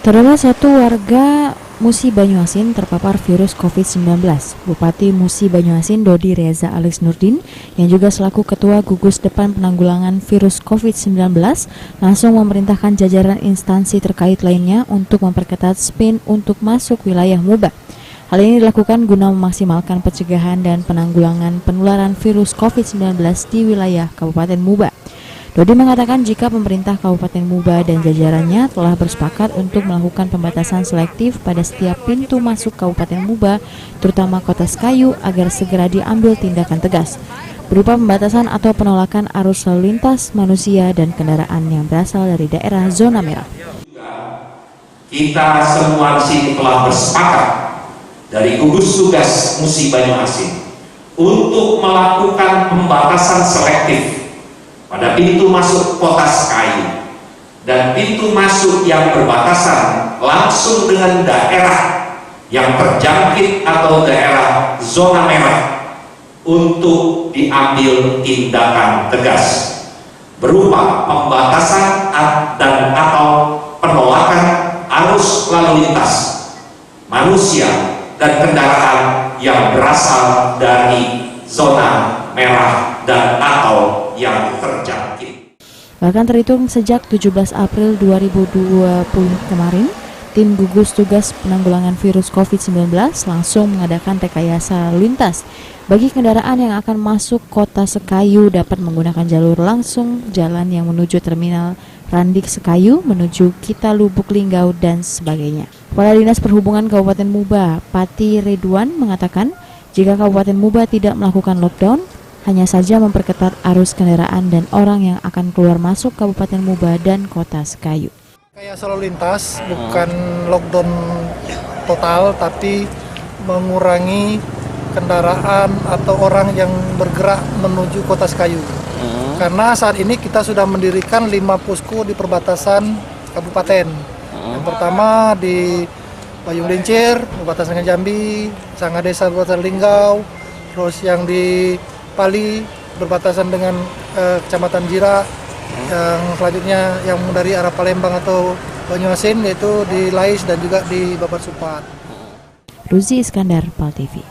Terdapat satu warga Musi Banyuasin terpapar virus COVID-19. Bupati Musi Banyuasin Dodi Reza Alex Nurdin yang juga selaku Ketua Gugus Depan Penanggulangan Virus COVID-19 langsung memerintahkan jajaran instansi terkait lainnya untuk memperketat SPIN untuk masuk wilayah Muba. Hal ini dilakukan guna memaksimalkan pencegahan dan penanggulangan penularan virus COVID-19 di wilayah Kabupaten Muba. Dodi mengatakan jika pemerintah Kabupaten Muba dan jajarannya telah bersepakat untuk melakukan pembatasan selektif pada setiap pintu masuk Kabupaten Muba, terutama Kota Sekayu, agar segera diambil tindakan tegas, berupa pembatasan atau penolakan arus lalu lintas manusia dan kendaraan yang berasal dari daerah zona merah. Kita semua di sini telah bersepakat dari gugus tugas Musi Banyuasin untuk melakukan pembatasan selektif pada pintu masuk Kota Sekayu dan pintu masuk yang berbatasan langsung dengan daerah yang terjangkit atau daerah zona merah untuk diambil tindakan tegas berupa pembatasan dan atau penolakan arus lalu lintas manusia dan kendaraan yang berasal dari zona merah dan atau yang terjangkit. Bahkan terhitung sejak 17 April 2020 kemarin, tim gugus tugas penanggulangan virus COVID-19 langsung mengadakan rekayasa lalu lintas. Bagi kendaraan yang akan masuk Kota Sekayu dapat menggunakan jalur langsung jalan yang menuju Terminal Randik Sekayu, menuju Kita Lubuk Linggau, dan sebagainya. Kepala Dinas Perhubungan Kabupaten Muba, Pati Ridwan, mengatakan jika Kabupaten Muba tidak melakukan lockdown, hanya saja memperketat arus kendaraan dan orang yang akan keluar masuk Kabupaten Muba dan Kota Sekayu. Rekayasa lalu lintas bukan lockdown total, tapi mengurangi kendaraan atau orang yang bergerak menuju Kota Sekayu. Karena saat ini kita sudah mendirikan 5 posko di perbatasan kabupaten. Yang pertama di Payung Lincir, perbatasan dengan Jambi, Sangga Desa, perbatasan Linggau, terus yang di Pali berbatasan dengan Kecamatan Jira, yang selanjutnya yang dari arah Palembang atau Banyuasin yaitu di Lais dan juga di Babat Supat. Ruzi Iskandar, PAL TV.